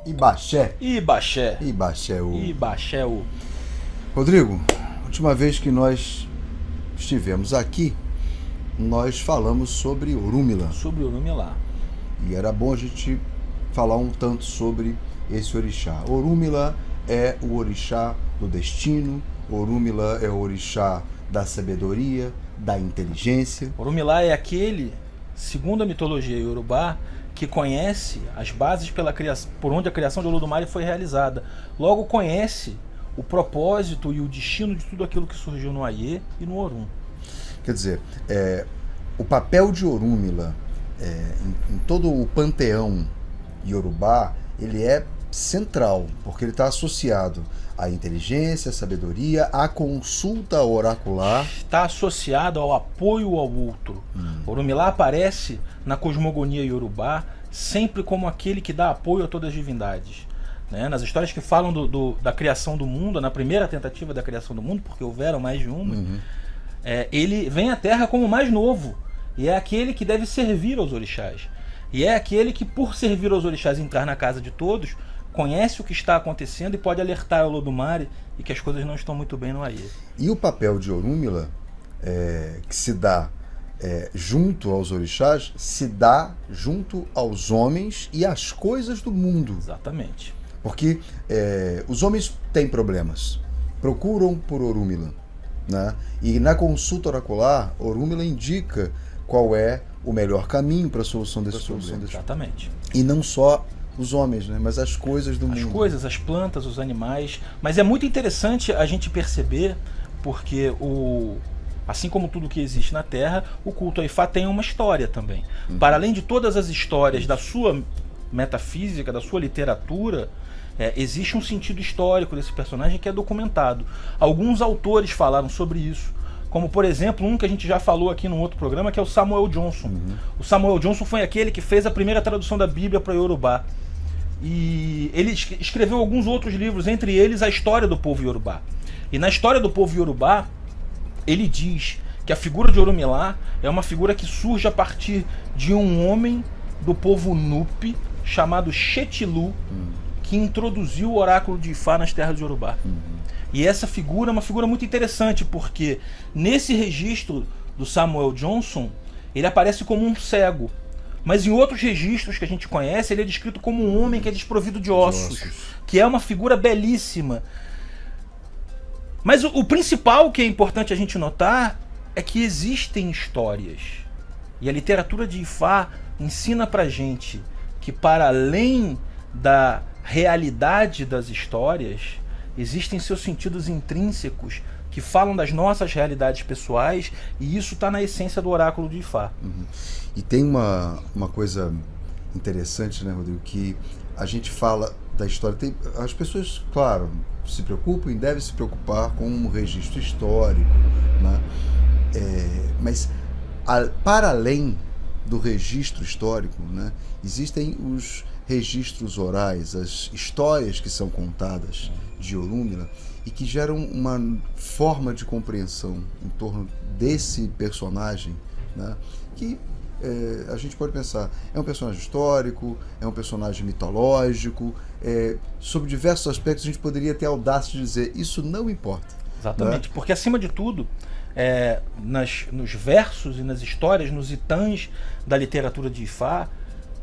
Ibaxé. Ibaxé. Ibaxé. Rodrigo, última vez que nós estivemos aqui, nós falamos sobre Orúmila. Sobre Orúmila. E era bom a gente falar um tanto sobre esse orixá. Orúmila é o orixá do destino, Orúmila é o orixá da sabedoria, da inteligência. Orúmila é aquele, segundo a mitologia iorubá, que conhece as bases por onde a criação de Olodumare foi realizada. Logo conhece o propósito e o destino de tudo aquilo que surgiu no Aie e no Orum. Quer dizer, o papel de Orúmila em todo o panteão iorubá, ele é central, porque ele está associado à inteligência, à sabedoria, à consulta oracular. Está associado ao apoio ao outro. Orúmila aparece na cosmogonia iorubá sempre como aquele que dá apoio a todas as divindades. Né? Nas histórias que falam da criação do mundo, na primeira tentativa da criação do mundo, porque houveram mais de uma, ele vem à Terra como o mais novo, e é aquele que deve servir aos orixás. E é aquele que, por servir aos orixás e entrar na casa de todos, conhece o que está acontecendo e pode alertar o Olodumare e que as coisas não estão muito bem no Aie. E o papel de Orúmila, que se dá junto aos orixás, se dá junto aos homens e às coisas do mundo. Exatamente. Porque os homens têm problemas, procuram por Orúmila, né? E na consulta oracular, Orúmila indica qual é o melhor caminho para a solução desse problema. Exatamente. E não só os homens, né? Mas as coisas do mundo. As coisas, as plantas, os animais. Mas é muito interessante a gente perceber, porque assim como tudo que existe na Terra, o culto a Ifá tem uma história também. Para além de todas as histórias da sua metafísica, da sua literatura, existe um sentido histórico desse personagem que é documentado. Alguns autores falaram sobre isso, como por exemplo um que a gente já falou aqui num outro programa, que é o Samuel Johnson. O Samuel Johnson foi aquele que fez a primeira tradução da Bíblia para Iorubá. E ele escreveu alguns outros livros, entre eles a história do povo Iorubá. E na história do povo Iorubá, ele diz que a figura de Orúmila é uma figura que surge a partir de um homem do povo Nupe, chamado Xetilu, que introduziu o oráculo de Ifá nas terras de Iorubá. E essa figura é uma figura muito interessante, porque nesse registro do Samuel Johnson, ele aparece como um cego. Mas em outros registros que a gente conhece, ele é descrito como um homem que é desprovido de ossos, que é uma figura belíssima. Mas o principal que é importante a gente notar é que existem histórias. E a literatura de Ifá ensina pra gente que, para além da realidade das histórias, existem seus sentidos intrínsecos que falam das nossas realidades pessoais, e isso está na essência do oráculo de Ifá. E tem uma coisa interessante, né, Rodrigo, que a gente fala da história. As pessoas, claro, se preocupam e devem se preocupar com um registro histórico, né? Mas para além do registro histórico, né, existem os registros orais, as histórias que são contadas de Orúmila e que geram uma forma de compreensão em torno desse personagem, né, que a gente pode pensar, é um personagem histórico, é um personagem mitológico, sobre diversos aspectos a gente poderia ter a audácia de dizer, isso não importa. Exatamente, né? Porque acima de tudo, nos versos e nas histórias, nos itãs da literatura de Ifá,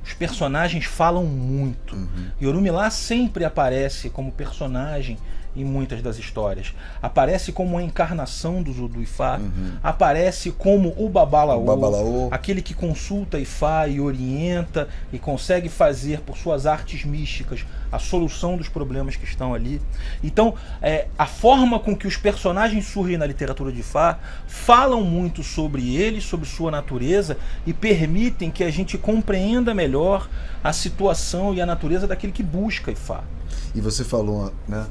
os personagens falam muito. E Orúmila sempre aparece como personagem em muitas das histórias. Aparece como a encarnação do Ifá, aparece como o Babalaô, aquele que consulta Ifá e orienta e consegue fazer, por suas artes místicas, a solução dos problemas que estão ali. Então, a forma com que os personagens surgem na literatura de Ifá falam muito sobre eles, sobre sua natureza, e permitem que a gente compreenda melhor a situação e a natureza daquele que busca Ifá. E você falou, né?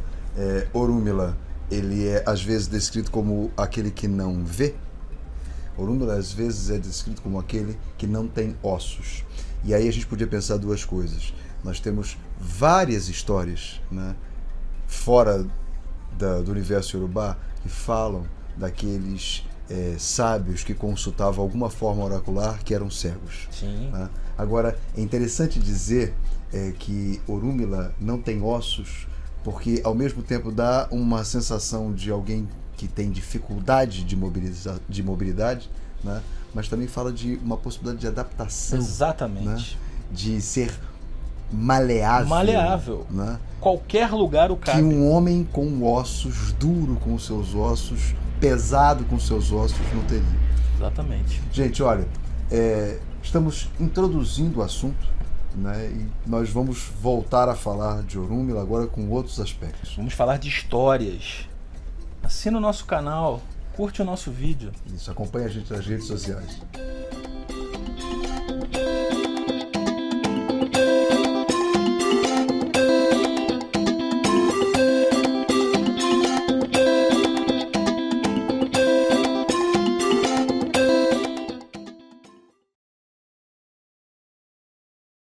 Orúmila, ele é às vezes descrito como aquele que não vê. Orúmila às vezes é descrito como aquele que não tem ossos. E aí a gente podia pensar duas coisas. Nós temos várias histórias, né, fora do universo iorubá que falam daqueles sábios que consultavam alguma forma oracular que eram cegos. Sim. Né? Agora, é interessante dizer que Orúmila não tem ossos, porque ao mesmo tempo dá uma sensação de alguém que tem dificuldade de mobilidade, né? Mas também fala de uma possibilidade de adaptação. Exatamente. Né? De ser maleável. Maleável. Né? Qualquer lugar o cabe. Que um homem com ossos, duro com seus ossos, pesado com seus ossos, não teria. Exatamente. Gente, olha, estamos introduzindo o assunto, né? E nós vamos voltar a falar de Orúmila agora com outros aspectos. Vamos falar de histórias. Assina o nosso canal, curte o nosso vídeo. Isso, acompanha a gente nas redes sociais.